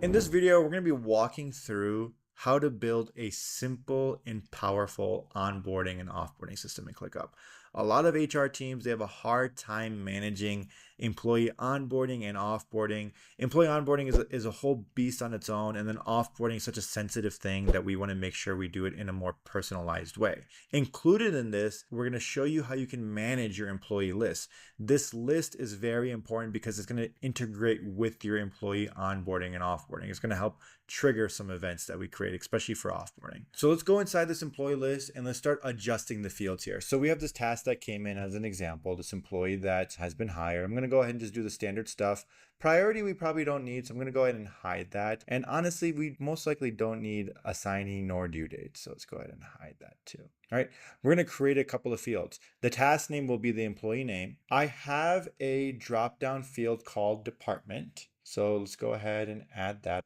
In this video, we're going to be walking through how to build a simple and powerful onboarding and offboarding system in ClickUp. A lot of HR teams, they have a hard time managing employee onboarding and offboarding. Employee onboarding is a whole beast on its own, and then offboarding is such a sensitive thing that we want to make sure we do it in a more personalized way. Included in this, we're going to show you how you can manage your employee list. This list is very important because it's going to integrate with your employee onboarding and offboarding. It's going to help trigger some events that we create, especially for offboarding. So let's go inside this employee list and let's start adjusting the fields here. So we have this task that came in as an example, this employee that has been hired. I'm going to go ahead and just do the standard stuff. Priority we probably don't need, so I'm going to go ahead and hide that. And honestly, we most likely don't need assignee nor due date. So let's go ahead and hide that too. All right, we're going to create a couple of fields. The task name will be the employee name. I have a drop-down field called department. So let's go ahead and add that.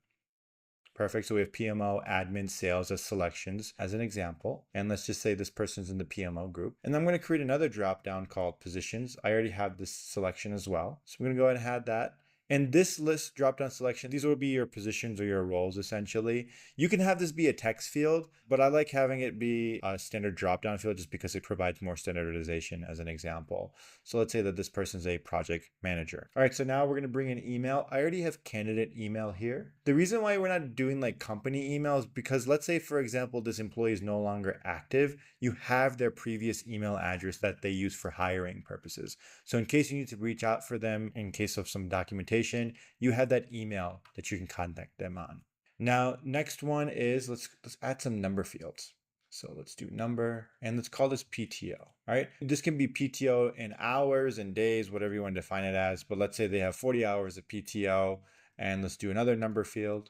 Perfect. So we have PMO, admin, sales as selections as an example. And let's just say this person's in the PMO group. And I'm going to create another drop down called positions. I already have this selection as well. So I'm going to go ahead and add that. And this list drop down selection, these will be your positions or your roles essentially. You can have this be a text field, but I like having it be a standard drop down field just because it provides more standardization as an example. So let's say that this person's a project manager. All right, so now we're going to bring in email. I already have candidate email here. The reason why we're not doing like company emails, because let's say, for example, this employee is no longer active, you have their previous email address that they use for hiring purposes. So in case you need to reach out for them in case of some documentation, you have that email that you can contact them on. Now, next one is let's add some number fields. So let's do number and let's call this PTO. All right. This can be PTO in hours and days, whatever you want to define it as. But let's say they have 40 hours of PTO and let's do another number field.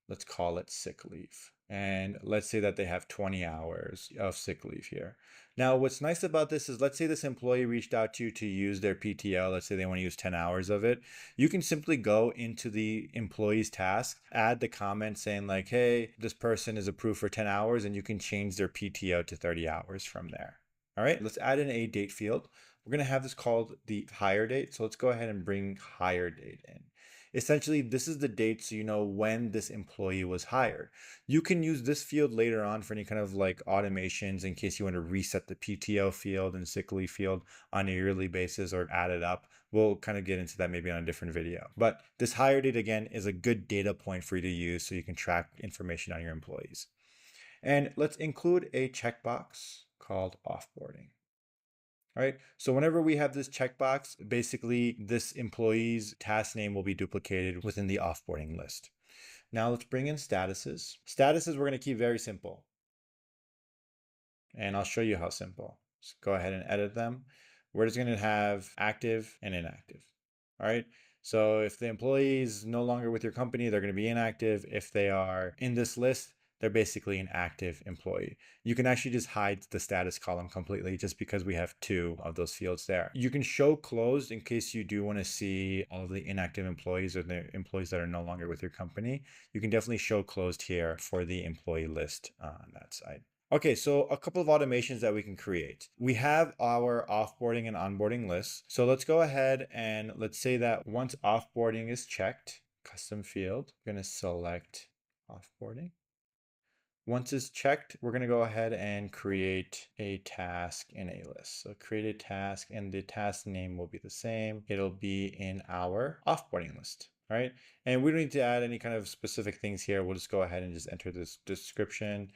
Let's call it sick leave. And let's say that they have 20 hours of sick leave here. Now, what's nice about this is let's say this employee reached out to you to use their PTO. Let's say they want to use 10 hours of it. You can simply go into the employee's task, add the comment saying like, hey, this person is approved for 10 hours, and you can change their PTO to 30 hours from there. All right, let's add in a date field. We're going to have this called the hire date. So let's go ahead and bring hire date in. Essentially, this is the date so you know when this employee was hired. You can use this field later on for any kind of like automations in case you want to reset the PTO field and sick leave field on a yearly basis or add it up. We'll kind of get into that maybe on a different video. But this hire date, again, is a good data point for you to use so you can track information on your employees. And let's include a checkbox called offboarding. All right, so whenever we have this checkbox, basically this employee's task name will be duplicated within the offboarding list. Now let's bring in statuses. Statuses we're going to keep very simple. And I'll show you how simple. So go ahead and edit them. We're just going to have active and inactive. All right, so if the employee is no longer with your company, they're going to be inactive. If they are in this list, they're basically an active employee. You can actually just hide the status column completely just because we have two of those fields there. You can show closed in case you do want to see all of the inactive employees or the employees that are no longer with your company. You can definitely show closed here for the employee list on that side. Okay, so a couple of automations that we can create. We have our offboarding and onboarding lists. So let's go ahead and let's say that once offboarding is checked, custom field, I'm going to select offboarding. Once it's checked, we're going to go ahead and create a task in a list. So create a task and the task name will be the same. It'll be in our offboarding list. All right. And we don't need to add any kind of specific things here. We'll just go ahead and just enter this description.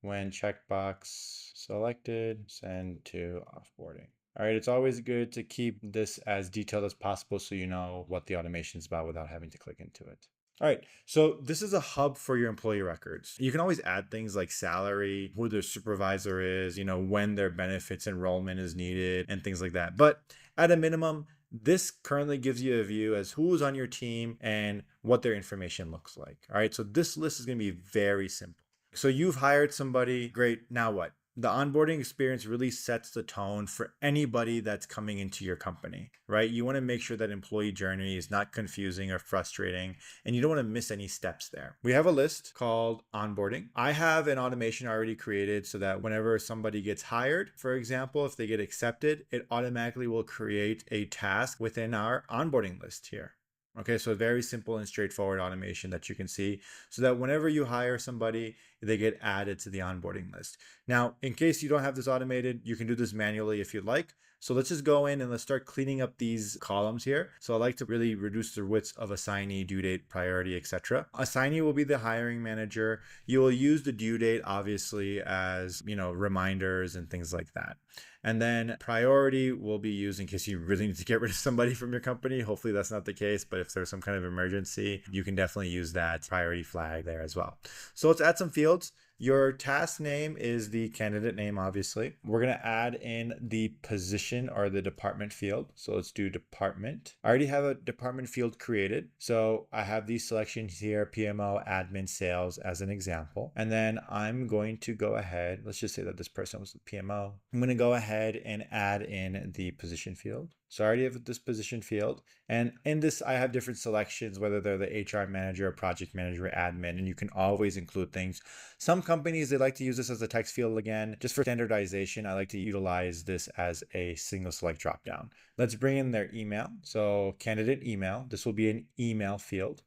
When checkbox selected, send to offboarding. All right, it's always good to keep this as detailed as possible so you know what the automation is about without having to click into it. All right, so this is a hub for your employee records. You can always add things like salary, who their supervisor is, when their benefits enrollment is needed and things like that. But at a minimum, this currently gives you a view as who's on your team and what their information looks like. All right, so this list is going to be very simple. So you've hired somebody, great, now what? The onboarding experience really sets the tone for anybody that's coming into your company, right? You want to make sure that employee journey is not confusing or frustrating, and you don't want to miss any steps there. We have a list called onboarding. I have an automation already created so that whenever somebody gets hired, for example, if they get accepted, it automatically will create a task within our onboarding list here. Okay, so a very simple and straightforward automation that you can see so that whenever you hire somebody, they get added to the onboarding list. Now, in case you don't have this automated, you can do this manually if you'd like. So let's just go in and let's start cleaning up these columns here. So I like to really reduce the widths of assignee, due date, priority, etc. Assignee will be the hiring manager. You will use the due date, obviously, as, reminders and things like that. And then priority will be used in case you really need to get rid of somebody from your company. Hopefully that's not the case, but if there's some kind of emergency, you can definitely use that priority flag there as well. So let's add some fields. Your task name is the candidate name, obviously. We're going to add in the position or the department field. So let's do department. I already have a department field created. So I have these selections here, PMO, admin, sales as an example. And then I'm going to go ahead. Let's just say that this person was the PMO. I'm going to go ahead and add in the position field. So I already have this position field. And in this, I have different selections, whether they're the HR manager, project manager, admin, and you can always include things. Some companies, they like to use this as a text field again. Just for standardization, I like to utilize this as a single select dropdown. Let's bring in their email. So candidate email, this will be an email field.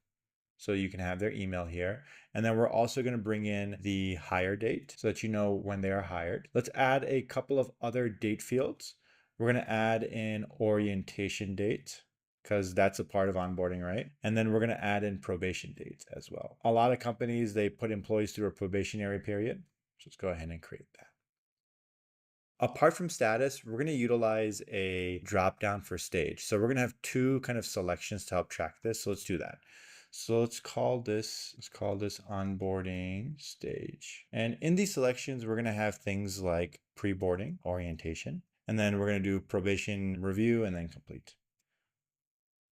So you can have their email here. And then we're also going to bring in the hire date so that you know when they are hired. Let's add a couple of other date fields. We're going to add in orientation date because that's a part of onboarding, right? And then we're going to add in probation date as well. A lot of companies, they put employees through a probationary period. So let's go ahead and create that. Apart from status, we're going to utilize a drop down for stage. So we're going to have two kind of selections to help track this. So let's do that. So let's call this onboarding stage. And in these selections, we're going to have things like pre-boarding, orientation, and then we're going to do probation review and then complete.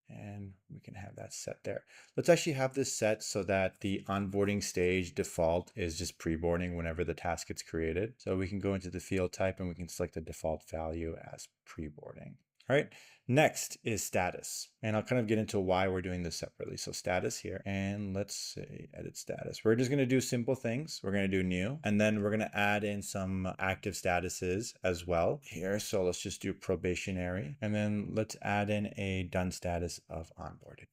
And we can have that set there. Let's actually have this set so that the onboarding stage default is just pre-boarding whenever the task gets created. So we can go into the field type and we can select the default value as pre-boarding. All right, next is status. And I'll kind of get into why we're doing this separately. So status here, and let's say edit status. We're just gonna do simple things. We're gonna do new, and then we're gonna add in some active statuses as well here. So let's just do probationary, and then let's add in a done status of onboarding.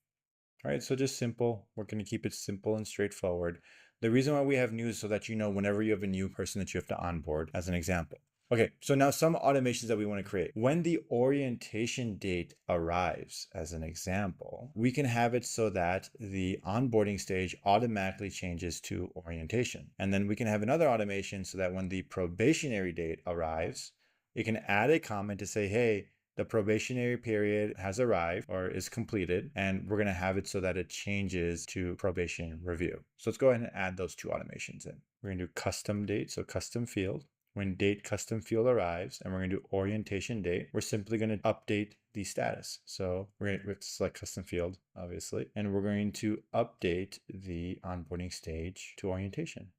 All right, so just simple. We're gonna keep it simple and straightforward. The reason why we have new is so that you know whenever you have a new person that you have to onboard, as an example. Okay, so now some automations that we want to create. When the orientation date arrives, as an example, we can have it so that the onboarding stage automatically changes to orientation. And then we can have another automation so that when the probationary date arrives, it can add a comment to say, hey, the probationary period has arrived or is completed, and we're going to have it so that it changes to probation review. So let's go ahead and add those two automations in. We're going to do custom date, so custom field. When date custom field arrives, and we're going to do orientation date, we're simply going to update the status. So we're going to select custom field, obviously, and we're going to update the onboarding stage to orientation.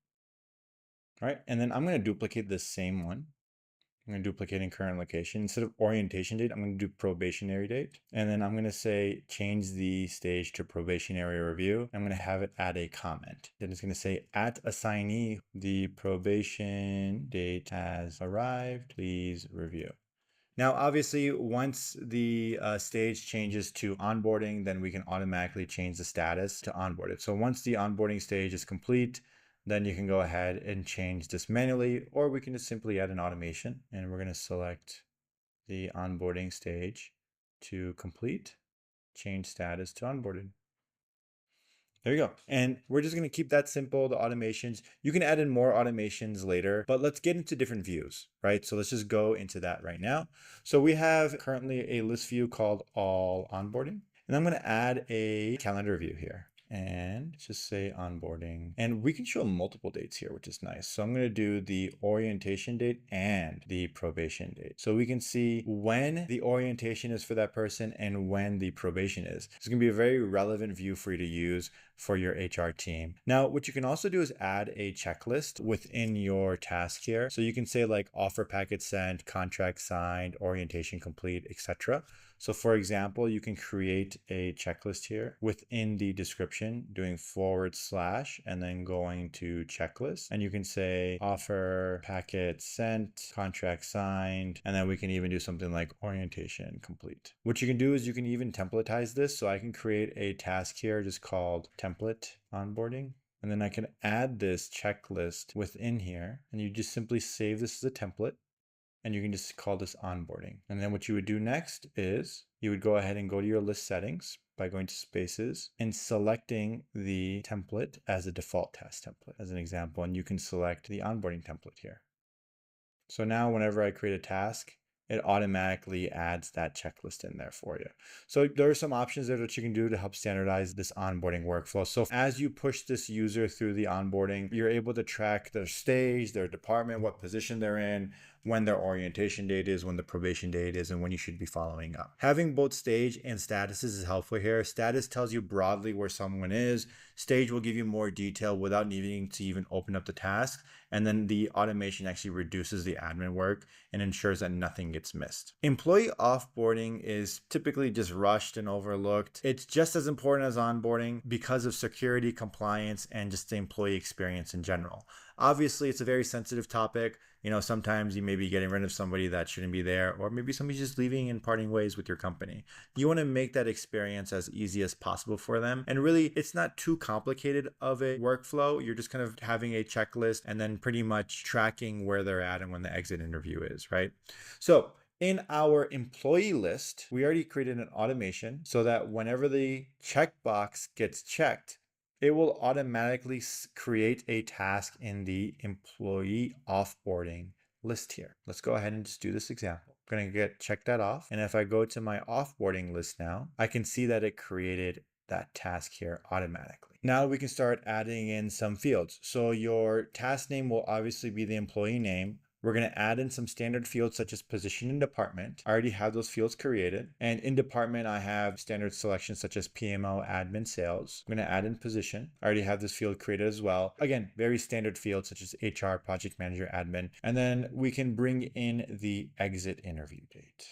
All right, and then I'm going to duplicate the same one. I'm going to duplicate in current location. Instead of orientation date, I'm going to do probationary date. And then I'm going to say, change the stage to probationary review. I'm going to have it add a comment. Then it's going to say, at assignee, the probation date has arrived. Please review. Now, obviously, once the stage changes to onboarding, then we can automatically change the status to onboarded. So once the onboarding stage is complete, then you can go ahead and change this manually, or we can just simply add an automation, and we're going to select the onboarding stage to complete, change status to onboarded. There you go. And we're just going to keep that simple, the automations. You can add in more automations later, but let's get into different views, right? So let's just go into that right now. So we have currently a list view called all onboarding, and I'm going to add a calendar view here. And just say onboarding, and we can show multiple dates here, which is nice. So I'm going to do the orientation date and the probation date, so we can see when the orientation is for that person and when the probation is. It's going to be a very relevant view for you to use for your HR team. Now, what you can also do is add a checklist within your task here. So you can say like offer packet sent, contract signed, orientation complete, etc. So for example, you can create a checklist here within the description, doing / and then going to checklist. And you can say offer, packet sent, contract signed, and then we can even do something like orientation complete. What you can do is you can even templatize this. So I can create a task here just called template onboarding. And then I can add this checklist within here, and you just simply save this as a template, and you can just call this onboarding. And then what you would do next is you would go ahead and go to your list settings by going to spaces and selecting the template as a default task template as an example, and you can select the onboarding template here. So now whenever I create a task, it automatically adds that checklist in there for you. So there are some options there that you can do to help standardize this onboarding workflow. So as you push this user through the onboarding, you're able to track their stage, their department, what position they're in, when their orientation date is, when the probation date is, and when you should be following up. Having both stage and statuses is helpful here. Status tells you broadly where someone is. Stage will give you more detail without needing to even open up the task. And then the automation actually reduces the admin work and ensures that nothing gets missed. Employee offboarding is typically just rushed and overlooked. It's just as important as onboarding because of security, compliance, and just the employee experience in general. Obviously, it's a very sensitive topic. You know, sometimes you may be getting rid of somebody that shouldn't be there, or maybe somebody's just leaving and parting ways with your company. You want to make that experience as easy as possible for them. And really, it's not too complicated of a workflow. You're just kind of having a checklist and then pretty much tracking where they're at and when the exit interview is, right? So in our employee list, we already created an automation so that whenever the checkbox gets checked, it will automatically create a task in the employee offboarding list here. Let's go ahead and just do this example. I'm going to check that off. And if I go to my offboarding list now, I can see that it created that task here automatically. Now we can start adding in some fields. So your task name will obviously be the employee name. We're going to add in some standard fields such as position and department. I already have those fields created. And in department, I have standard selections such as PMO, admin, sales. I'm going to add in position. I already have this field created as well. Again, very standard fields such as HR, project manager, admin. And then we can bring in the exit interview date.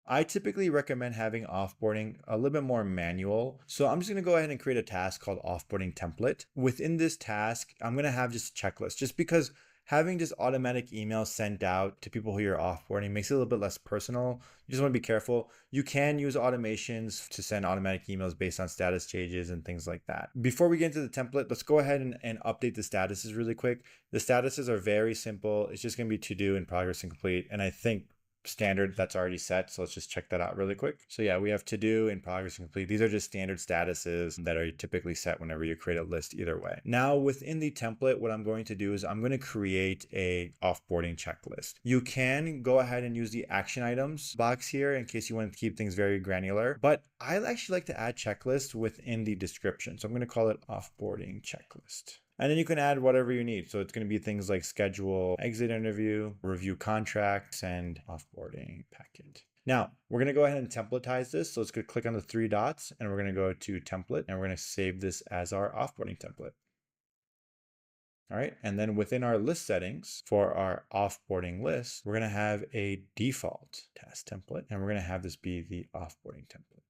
I typically recommend having offboarding a little bit more manual. So I'm just going to go ahead and create a task called offboarding template. Within this task, I'm going to have just a checklist just because having just automatic emails sent out to people who you're offboarding makes it a little bit less personal. You just want to be careful. You can use automations to send automatic emails based on status changes and things like that. Before we get into the template, let's go ahead and update the statuses really quick. The statuses are very simple. It's just going to be to do, in progress, and complete. And I think standard that's already set. So let's just check that out really quick. So yeah, we have to do, in progress, and complete. These are just standard statuses that are typically set whenever you create a list either way. Now within the template, what I'm going to do is I'm going to create a offboarding checklist. You can go ahead and use the action items box here in case you want to keep things very granular, but I actually like to add checklists within the description. So I'm going to call it offboarding checklist. And then you can add whatever you need. So it's going to be things like schedule, exit interview, review contracts, and offboarding packet. Now, we're going to go ahead and templatize this. So let's go click on the 3 dots and we're going to go to template and we're going to save this as our offboarding template. All right. And then within our list settings for our offboarding list, we're going to have a default task template and we're going to have this be the offboarding template.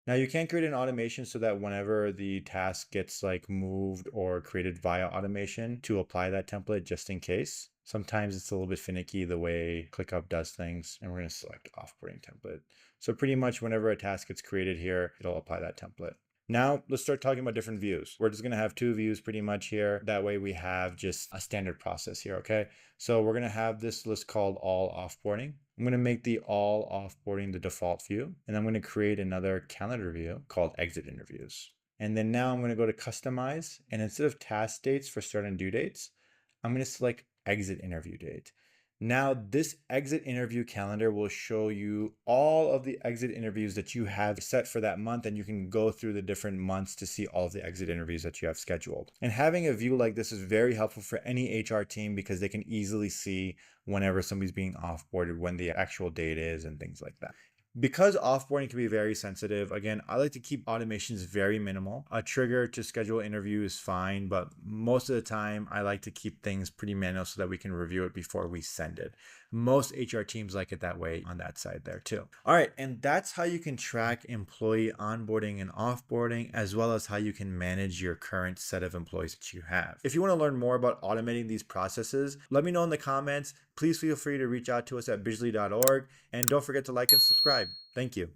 Now you can create an automation so that whenever the task gets like moved or created via automation to apply that template just in case. Sometimes it's a little bit finicky the way ClickUp does things, and we're going to select offboarding template. So pretty much whenever a task gets created here, it'll apply that template. Now let's start talking about different views. We're just going to have 2 views pretty much here. That way we have just a standard process here. Okay. So we're going to have this list called all offboarding. I'm going to make the all offboarding the default view. And I'm going to create another calendar view called exit interviews. And then now I'm going to go to customize. And instead of task dates for start and due dates, I'm going to select exit interview date. Now, this exit interview calendar will show you all of the exit interviews that you have set for that month, and you can go through the different months to see all of the exit interviews that you have scheduled. And having a view like this is very helpful for any HR team because they can easily see whenever somebody's being offboarded, when the actual date is, and things like that. Because offboarding can be very sensitive, again, I like to keep automations very minimal. A trigger to schedule an interview is fine, but most of the time I like to keep things pretty manual so that we can review it before we send it. Most HR teams like it that way on that side there too. All right, and that's how you can track employee onboarding and offboarding, as well as how you can manage your current set of employees that you have. If you want to learn more about automating these processes, let me know in the comments. Please feel free to reach out to us at Bijli.org, and don't forget to like and subscribe. Thank you.